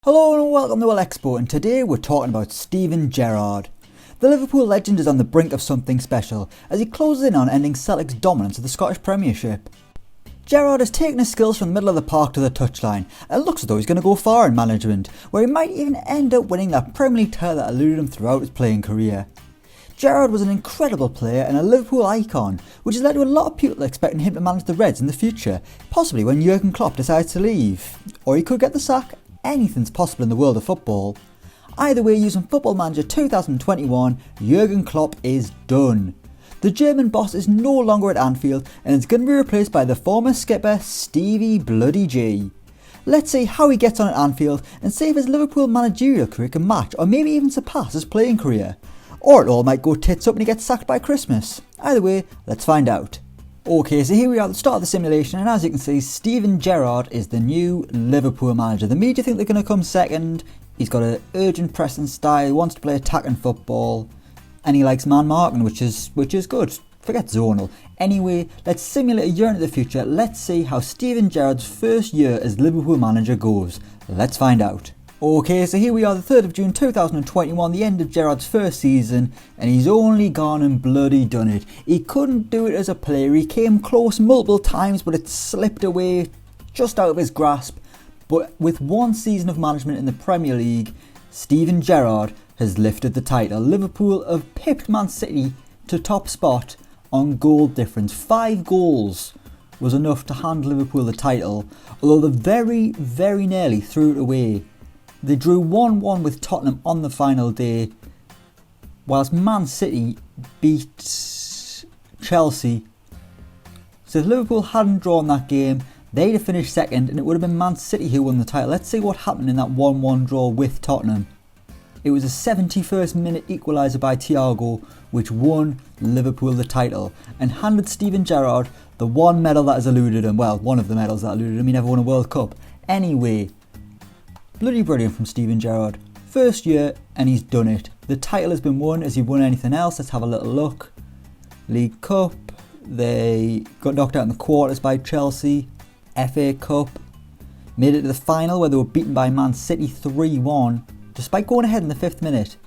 Hello and welcome to Elecspo, and today we're talking about Steven Gerrard. The Liverpool legend is on the brink of something special as he closes in on ending Celtic's dominance of the Scottish Premiership. Gerrard has taken his skills from the middle of the park to the touchline, and it looks as though he's going to go far in management, where he might even end up winning that Premier League title that eluded him throughout his playing career. Gerrard was an incredible player and a Liverpool icon, which has led to a lot of people expecting him to manage the Reds in the future, possibly when Jurgen Klopp decides to leave. Or he could get the sack. Anything's possible in the world of football. Either way, using Football Manager 2021, Jurgen Klopp is done. The German boss is no longer at Anfield and is going to be replaced by the former skipper Stevie Bloody G. Let's see how he gets on at Anfield and see if his Liverpool managerial career can match or maybe even surpass his playing career. Or it all might go tits up and he gets sacked by Christmas. Either way, let's find out. Okay, so here we are at the start of the simulation, and as you can see, Steven Gerrard is the new Liverpool manager. The media think they're going to come second. He's got an urgent pressing style, he wants to play attacking football, and he likes man marking, which is good. Forget zonal. Anyway, let's simulate a year into the future. Let's see how Steven Gerrard's first year as Liverpool manager goes. Let's find out. Okay, so here we are, the 3rd of June 2021, the end of Gerrard's first season, and he's only gone and bloody done it. He couldn't do it as a player, he came close multiple times, but it slipped away just out of his grasp. But with one season of management in the Premier League, Steven Gerrard has lifted the title. Liverpool have pipped Man City to top spot on goal difference. 5 goals was enough to hand Liverpool the title, although they very, very nearly threw it away. They drew 1-1 with Tottenham on the final day, whilst Man City beat Chelsea. So if Liverpool hadn't drawn that game, they'd have finished second and it would have been Man City who won the title. Let's see what happened in that 1-1 draw with Tottenham. It was a 71st minute equaliser by Thiago which won Liverpool the title and handed Steven Gerrard the one medal that has eluded him. Well, one of the medals that eluded him. He never won a World Cup. Anyway, bloody brilliant from Steven Gerrard. First year and he's done it. The title has been won. Has he won anything else? Let's have a little look. League Cup. They got knocked out in the quarters by Chelsea. FA Cup. Made it to the final where they were beaten by Man City 3-1 despite going ahead in the 5th minute.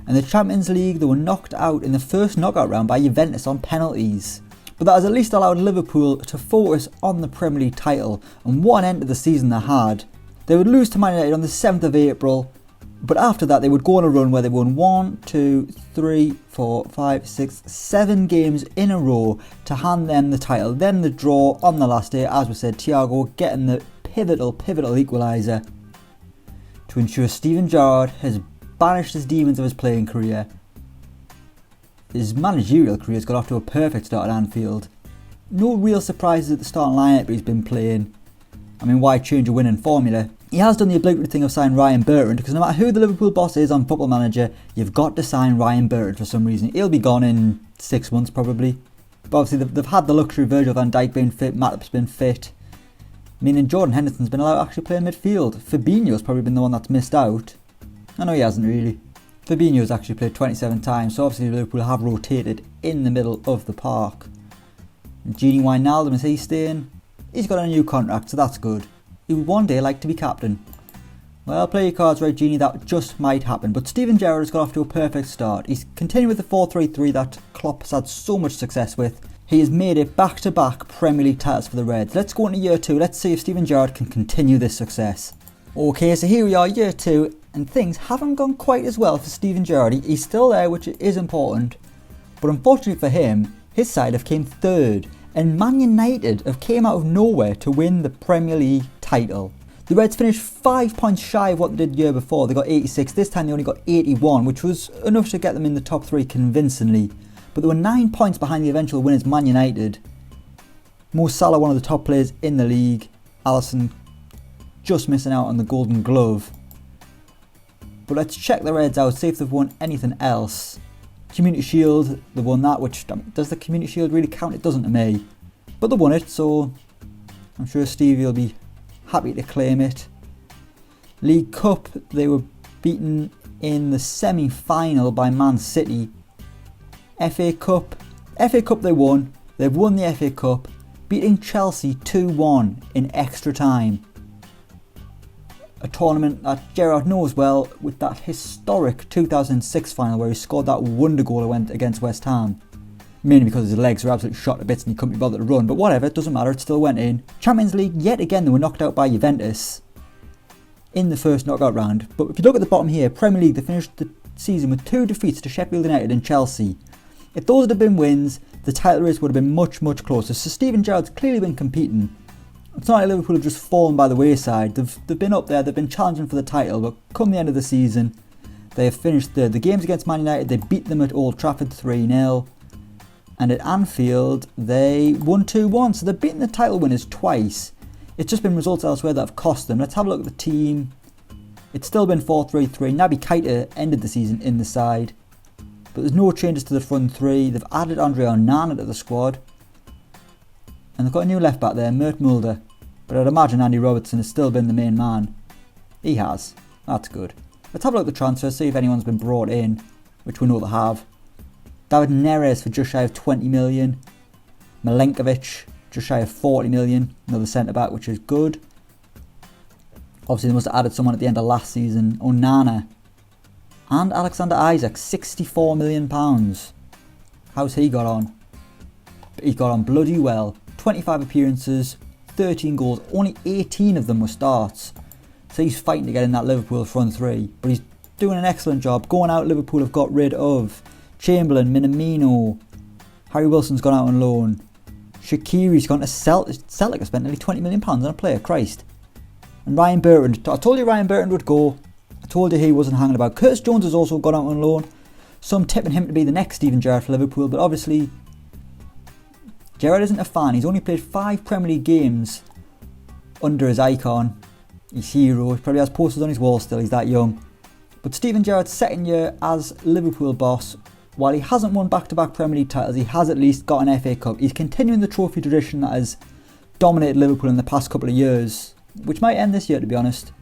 And the Champions League, they were knocked out in the first knockout round by Juventus on penalties. But that has at least allowed Liverpool to focus on the Premier League title, and what an end to the season they had. They would lose to Man United on the 7th of April, but after that they would go on a run where they won 7 games in a row to hand them the title. Then the draw on the last day, as we said, Thiago getting the pivotal equaliser to ensure Steven Gerrard has banished his demons of his playing career. His managerial career has got off to a perfect start at Anfield. No real surprises at the starting lineup he's been playing. I mean, why change a winning formula? He has done the obligatory thing of signing Ryan Bertrand, because no matter who the Liverpool boss is on Football Manager, you've got to sign Ryan Bertrand for some reason. He'll be gone in 6 months probably. But obviously they've had the luxury of Virgil van Dijk being fit, Matip's been fit. Meaning Jordan Henderson's been allowed to actually play in midfield. Fabinho's probably been the one that's missed out. I know he hasn't really. Fabinho's actually played 27 times, so obviously Liverpool have rotated in the middle of the park. Gini Wijnaldum, is he staying? He's got a new contract, so that's good. He would one day like to be captain. Well, play your cards right, Genie, that just might happen. But Steven Gerrard has got off to a perfect start. He's continuing with the 4-3-3 that Klopp has had so much success with. He has made it back-to-back Premier League titles for the Reds. Let's go into year 2. Let's see if Steven Gerrard can continue this success. Okay, so here we are, year 2, and things haven't gone quite as well for Steven Gerrard. He's still there, which is important. But unfortunately for him, his side have came 3rd. And Man United have came out of nowhere to win the Premier League title. The Reds finished 5 points shy of what they did the year before. They got 86. This time they only got 81, which was enough to get them in the top 3 convincingly. But they were 9 points behind the eventual winners, Man United. Mo Salah, one of the top players in the league. Alisson just missing out on the Golden Glove. But let's check the Reds out, see if they've won anything else. Community Shield, they won that, which, does the Community Shield really count? It doesn't to me. But they won it, so I'm sure Stevie will be happy to claim it. League Cup, they were beaten in the semi-final by Man City. FA Cup they won. They've won the FA Cup, beating Chelsea 2-1 in extra time. a tournament that Gerrard knows well, with that historic 2006 final where he scored that wonder goal against West Ham. Mainly because his legs were absolutely shot to bits and he couldn't be bothered to run, but whatever, it doesn't matter, it still went in. Champions League, yet again they were knocked out by Juventus in the first knockout round. But if you look at the bottom here, Premier League, they finished the season with 2 defeats to Sheffield United and Chelsea. If those had been wins, the title race would have been much, much closer. So Steven Gerrard's clearly been competing. It's not like Liverpool have just fallen by the wayside. They've been up there, they've been challenging for the title, but come the end of the season, they have finished the games against Man United, they beat them at Old Trafford 3-0. And at Anfield, they won 2-1. So they've beaten the title winners twice. It's just been results elsewhere that have cost them. Let's have a look at the team. It's still been 4-3-3. Naby Keita ended the season in the side. But there's no changes to the front three. They've added Andre Onana to the squad. And they've got a new left back there, Mert Mulder. But I'd imagine Andy Robertson has still been the main man. He has. That's good. Let's have a look at the transfers, see if anyone's been brought in, which we know they have. David Neres for just shy of 20 million. Milenkovic, just shy of 40 million. Another centre-back, which is good. Obviously, they must have added someone at the end of last season. Onana. And Alexander Isak, £64 million. How's he got on? He got on bloody well. 25 appearances, 13 goals. Only 18 of them were starts. So he's fighting to get in that Liverpool front three. But he's doing an excellent job. Going out, Liverpool have got rid of Chamberlain, Minamino. Harry Wilson's gone out on loan. Shaqiri's gone to Celtic. Celtic have spent nearly £20 million on a player, Christ. And Ryan Bertrand. I told you Ryan Bertrand would go. I told you he wasn't hanging about. Curtis Jones has also gone out on loan. Some tipping him to be the next Steven Gerrard for Liverpool, but obviously Gerrard isn't a fan. He's only played 5 Premier League games under his icon, his hero. He probably has posters on his wall still, he's that young. But Steven Gerrard's second year as Liverpool boss, while he hasn't won back-to-back Premier League titles, he has at least got an FA Cup. He's continuing the trophy tradition that has dominated Liverpool in the past couple of years, which might end this year to be honest.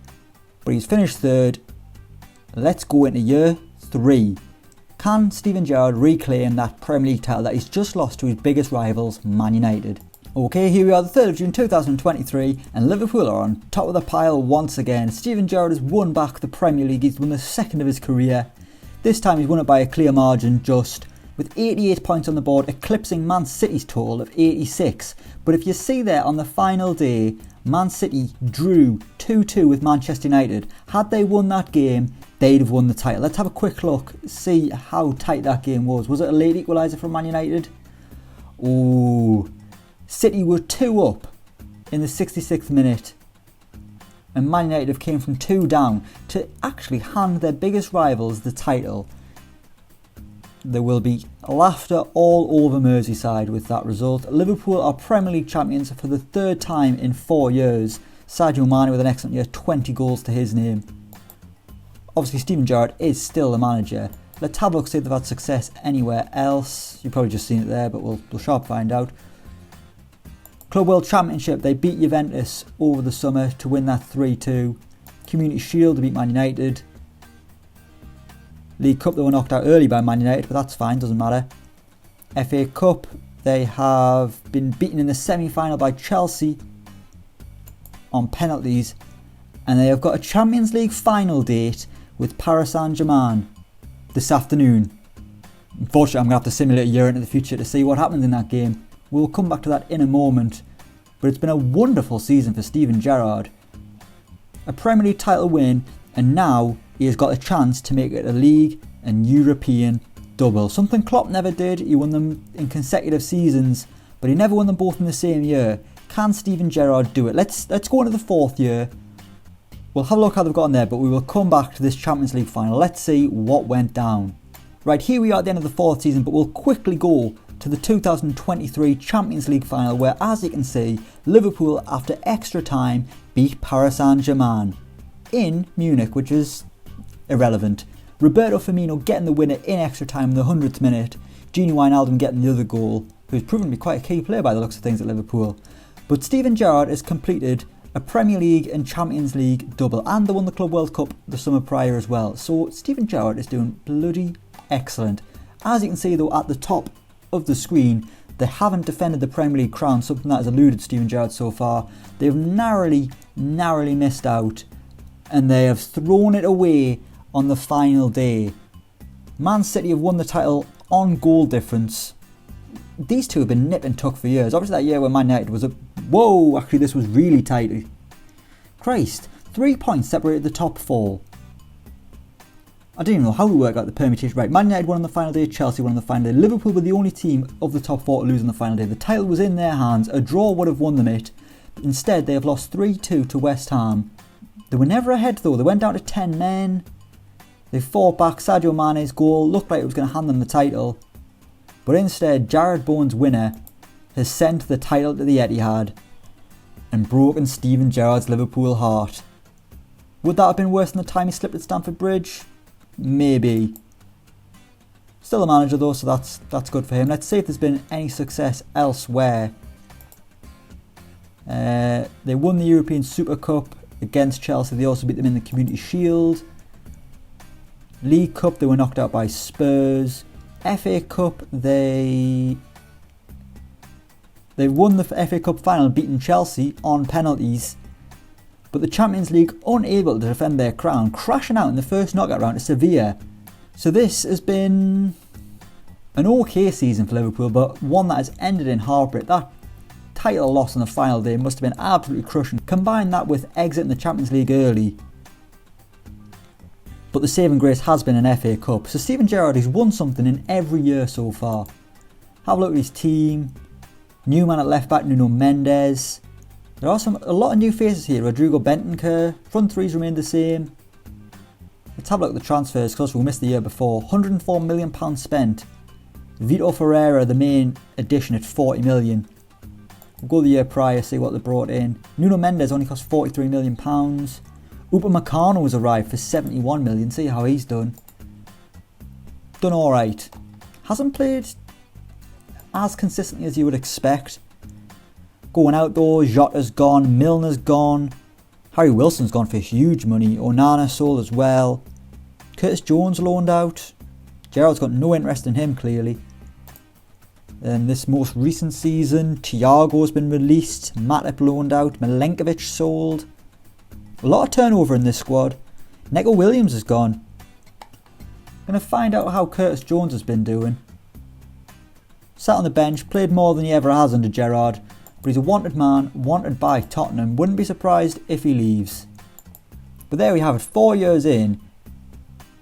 But he's finished third. Let's go into year 3. Can Steven Gerrard reclaim that Premier League title that he's just lost to his biggest rivals, Man United? Okay, here we are, the 3rd of June 2023, and Liverpool are on top of the pile once again. Steven Gerrard has won back the Premier League. He's won the second of his career. This time he's won it by a clear margin, just with 88 points on the board, eclipsing Man City's total of 86. But if you see there on the final day, Man City drew 2-2 with Manchester United. Had they won that game, they'd have won the title. Let's have a quick look, see how tight that game was. Was it a late equaliser from Man United? Oh, City were 2 up in the 66th minute. And Man United have came from 2 down to actually hand their biggest rivals the title. There will be laughter all over Merseyside with that result. Liverpool are Premier League champions for the 3rd time in 4 years. Sadio Mane with an excellent year, 20 goals to his name. Obviously Steven Gerrard is still the manager. Let's have a look, see if they've had success anywhere else. You've probably just seen it there, but we'll sharp find out. Club World Championship, they beat Juventus over the summer to win that 3-2. Community Shield, they beat Man United. League Cup, they were knocked out early by Man United, but that's fine, doesn't matter. FA Cup, they have been beaten in the semi-final by Chelsea on penalties. And they have got a Champions League final date with Paris Saint-Germain this afternoon. Unfortunately, I'm going to have to simulate a year into the future to see what happens in that game. We'll come back to that in a moment. But it's been a wonderful season for Steven Gerrard. A Premier League title win, and now he has got a chance to make it a league and European double. Something Klopp never did. He won them in consecutive seasons, but he never won them both in the same year. Can Steven Gerrard do it? Let's go into the 4th year. We'll have a look how they've gotten there, but we will come back to this Champions League final. Let's see what went down. Right, here we are at the end of the 4th season, but we'll quickly go to the 2023 Champions League final where, as you can see, Liverpool, after extra time, beat Paris Saint-Germain in Munich, which is irrelevant. Roberto Firmino getting the winner in extra time in the 100th minute. Gini Wijnaldum getting the other goal, who's proven to be quite a key player by the looks of things at Liverpool. But Steven Gerrard has completed a Premier League and Champions League double, and they won the Club World Cup the summer prior as well. So Steven Gerrard is doing bloody excellent. As you can see though at the top of the screen, they haven't defended the Premier League crown, something that has eluded Steven Gerrard so far. They've narrowly missed out and they have thrown it away on the final day. Man City have won the title on goal difference. These two have been nip and tuck for years. Obviously that year when Man United was whoa, actually this was really tight. Christ, 3 points separated the top four. I don't even know how we work out the permutation. Right, Man United won on the final day, Chelsea won on the final day. Liverpool were the only team of the top four to lose on the final day. The title was in their hands. A draw would have won them it. Instead, they have lost 3-2 to West Ham. They were never ahead though. They went down to 10 men. They fought back. Sadio Mane's goal looked like it was going to hand them the title. But instead, Jarrod Bowen's winner has sent the title to the Etihad and broken Steven Gerrard's Liverpool heart. Would that have been worse than the time he slipped at Stamford Bridge? Maybe. Still a manager though, so that's good for him. Let's see if there's been any success elsewhere. They won the European Super Cup against Chelsea. They also beat them in the Community Shield. League Cup, they were knocked out by Spurs. FA Cup, they won the FA Cup final, beating Chelsea on penalties. But the Champions League unable to defend their crown, crashing out in the first knockout round to Sevilla. So this has been an okay season for Liverpool, but one that has ended in heartbreak. That title loss on the final day must have been absolutely crushing. Combine that with exiting the Champions League early. But the saving grace has been an FA Cup. So Steven Gerrard has won something in every year so far. Have a look at his team. New man at left back, Nuno Mendes. There are a lot of new faces here. Rodrigo Bentancur. Front threes remain the same. Let's have a look at the transfers because we missed the year before. £104 million spent. Vitor Ferreira, the main addition, at £40 million. We'll go the year prior, see what they brought in. Nuno Mendes only cost £43 million. Upamecano has arrived for £71 million. See how he's done. Done alright. Hasn't played as consistently as you would expect. Going out though, Jota's gone, Milner's gone. Harry Wilson's gone for huge money. Onana sold as well. Curtis Jones loaned out. Gerrard's got no interest in him clearly. And this most recent season, Thiago's been released. Matip loaned out. Milenkovic sold. A lot of turnover in this squad. Neco Williams is gone. Gonna find out how Curtis Jones has been doing. Sat on the bench, played more than he ever has under Gerrard. But he's a wanted man, wanted by Tottenham. Wouldn't be surprised if he leaves. But there we have it, 4 years in.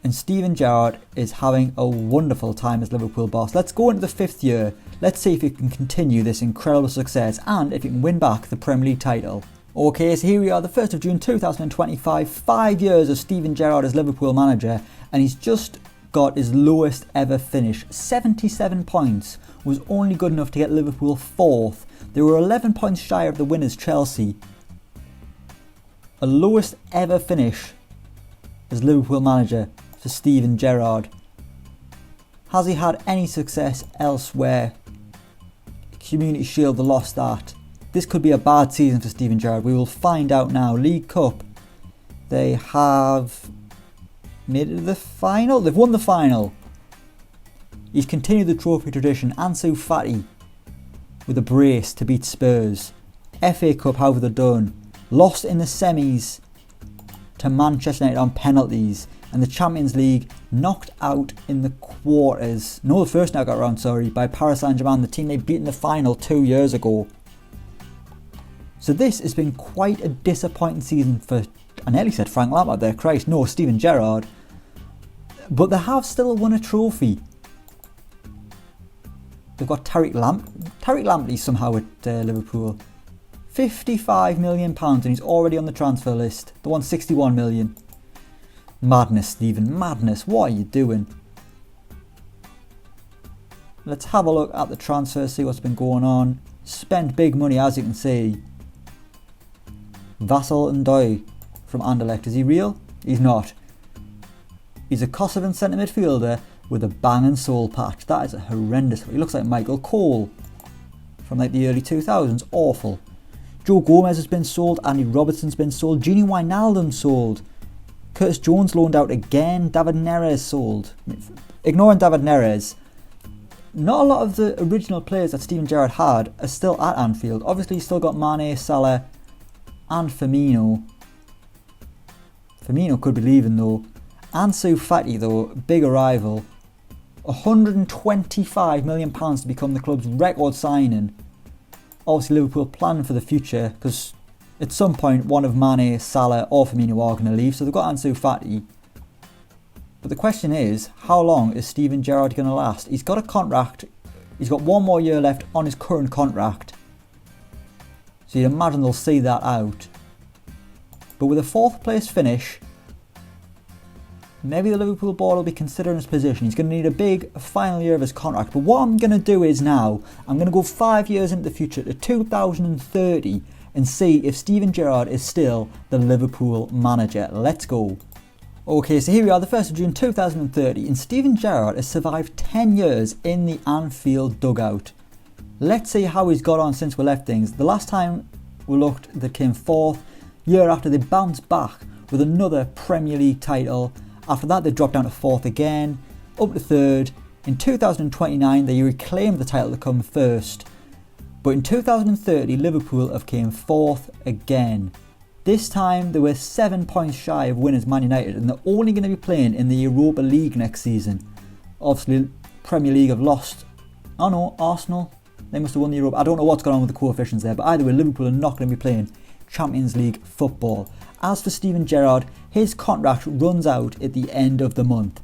And Steven Gerrard is having a wonderful time as Liverpool boss. Let's go into the 5th year. Let's see if he can continue this incredible success and if he can win back the Premier League title. Okay, so here we are, the 1st of June 2025. 5 years of Steven Gerrard as Liverpool manager. And he's just got his lowest ever finish. 77 points was only good enough to get Liverpool 4th. They were 11 points shy of the winners Chelsea. A lowest ever finish as Liverpool manager for Steven Gerrard. Has he had any success elsewhere? Community Shield, they lost that. This could be a bad season for Steven Gerrard. We will find out now. League Cup, they have made it to the final. They've won the final. He's continued the trophy tradition. Ansu Fati with a brace to beat Spurs. FA Cup, how have they done? Lost in the semis to Manchester United on penalties. And the Champions League knocked out in the quarters. No, the first knockout round, sorry, by Paris Saint-Germain, the team they beat in the final 2 years ago. So this has been quite a disappointing season for, I nearly said Frank Lampard there, Christ, no, Steven Gerrard. But they have still won a trophy. They've got Tariq Lamptey somehow at Liverpool. £55 million and he's already on the transfer list. They won 61 million. Madness, Steven, madness. What are you doing? Let's have a look at the transfer, see what's been going on. Spent big money, as you can see. Vassal N'Doye from Anderlecht. Is he real? He's not. He's a Kosovan centre midfielder with a bang and soul patch. That is a horrendous. He looks like Michael Cole from like the early 2000s. Awful. Joe Gomez has been sold. Andy Robertson's been sold. Gini Wijnaldum sold. Curtis Jones loaned out again. David Neres sold. Ignoring David Neres, not a lot of the original players that Steven Gerrard had are still at Anfield. Obviously he's still got Mane, Salah and Firmino. Firmino could be leaving though. Ansu Fati though, big arrival. £125 million to become the club's record signing. Obviously Liverpool planning for the future because at some point one of Mane, Salah or Firmino are going to leave, so they've got Ansu Fati. But the question is, how long is Steven Gerrard going to last? He's got a contract, he's got one more year left on his current contract. So you'd imagine they'll see that out. But with a 4th place finish, maybe the Liverpool board will be considering his position. He's going to need a big final year of his contract. But what I'm going to do is now, I'm going to go 5 years into the future to 2030 and see if Steven Gerrard is still the Liverpool manager. Let's go. Okay, so here we are, the 1st of June 2030, and Steven Gerrard has survived 10 years in the Anfield dugout. Let's see how he's got on since we left things. The last time we looked, they came 4th. Year after, they bounced back with another Premier League title. After that, they dropped down to 4th again, up to 3rd. In 2029, they reclaimed the title to come 1st. But in 2030, Liverpool have came 4th again. This time, they were 7 points shy of winners Man United, and they're only going to be playing in the Europa League next season. Obviously, Premier League have lost. Oh no, Arsenal. They must have won the Europa. I don't know what's going on with the coefficients there, but either way, Liverpool are not going to be playing Champions League football. As for Steven Gerrard, his contract runs out at the end of the month.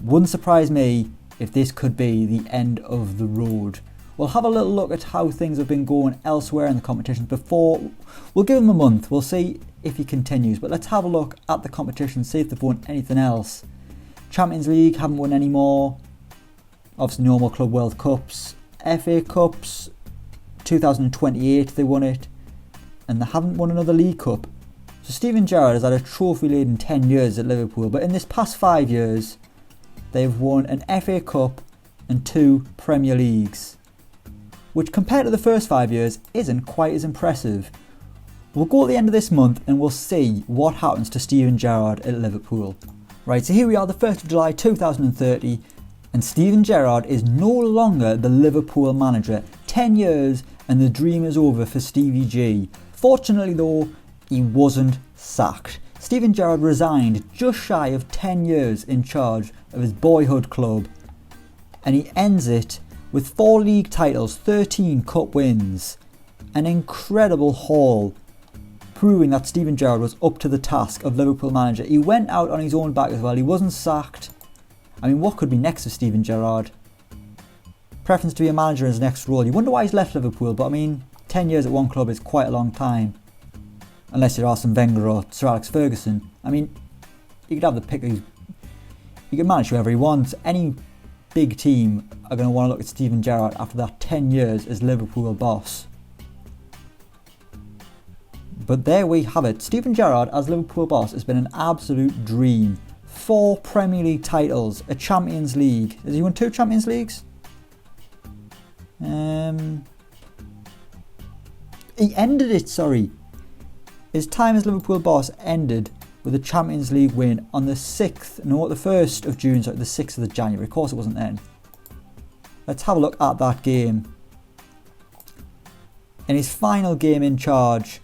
Wouldn't surprise me if this could be the end of the road. We'll have a little look at how things have been going elsewhere in the competitions before. We'll give him a month, we'll see if he continues, but let's have a look at the competition, see if they've won anything else. Champions League, haven't won any more. Obviously normal Club World Cups. FA Cups, 2028 they won it, and they haven't won another League Cup. So Steven Gerrard has had a trophy-laden 10 years at Liverpool, but in this past 5 years, they've won an FA Cup and 2 Premier Leagues, which compared to the first 5 years isn't quite as impressive. We'll go at the end of this month and we'll see what happens to Steven Gerrard at Liverpool. Right, so here we are, the 1st of July 2030, and Steven Gerrard is no longer the Liverpool manager. 10 years and the dream is over for Stevie G. Fortunately though, he wasn't sacked. Steven Gerrard resigned just shy of 10 years in charge of his boyhood club, and he ends it with 4 league titles, 13 cup wins, an incredible haul, proving that Steven Gerrard was up to the task of Liverpool manager. He went out on his own back as well, he wasn't sacked. I mean, what could be next for Steven Gerrard? Preference to be a manager in his next role. You wonder why he's left Liverpool, but I mean, 10 years at one club is quite a long time. Unless you're Arsene Wenger or Sir Alex Ferguson. I mean, you could have the pick. You can manage whoever he wants. Any big team are going to want to look at Steven Gerrard after that 10 years as Liverpool boss. But there we have it. Steven Gerrard as Liverpool boss has been an absolute dream. 4 Premier League titles, a Champions League. Has he won 2 Champions Leagues? He ended it, sorry. His time as Liverpool boss ended with a Champions League win on the 1st of June, sorry, the 6th of January. Of course it wasn't then. Let's have a look at that game. In his final game in charge,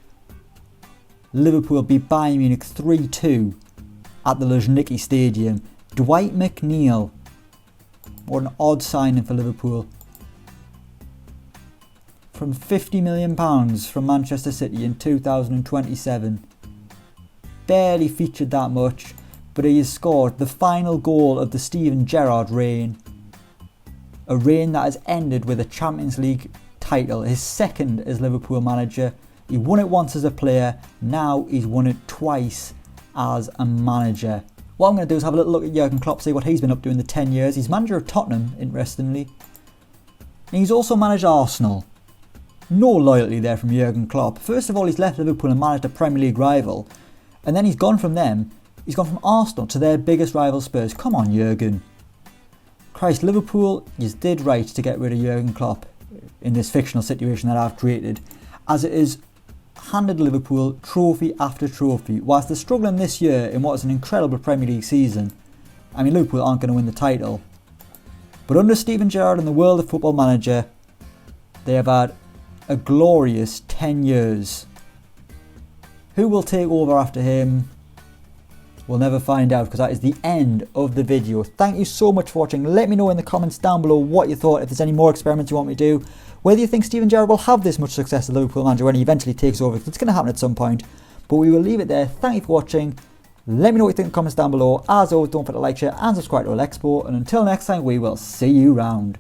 Liverpool beat Bayern Munich 3-2 at the Luzhniki Stadium. Dwight McNeil, what an odd signing for Liverpool. From £50 million from Manchester City in 2027. Barely featured that much, but he has scored the final goal of the Steven Gerrard reign. A reign that has ended with a Champions League title, his second as Liverpool manager. He won it once as a player, now he's won it twice as a manager. What I'm going to do is have a little look at Jurgen Klopp, see what he's been up to in the 10 years. He's manager of Tottenham, interestingly. And he's also managed Arsenal. No loyalty there from Jurgen Klopp. First of all, he's left Liverpool and managed a Premier League rival. And then he's gone from them, he's gone from Arsenal to their biggest rival Spurs. Come on, Jurgen. Christ, Liverpool, you did right to get rid of Jurgen Klopp in this fictional situation that I've created, as it is handed Liverpool trophy after trophy. Whilst they're struggling this year in what is an incredible Premier League season, I mean, Liverpool aren't going to win the title. But under Steven Gerrard and the world of football manager, they have had a glorious 10 years. Who will take over after him? We'll never find out because that is the end of the video. Thank you so much for watching. Let me know in the comments down below what you thought, if there's any more experiments you want me to do, whether you think Steven Gerrard will have this much success as Liverpool manager when he eventually takes over, because it's going to happen at some point. But we will leave it there. Thank you for watching. Let me know what you think in the comments down below. As always, don't forget to like, share and subscribe to Elecspo. And until next time, we will see you round.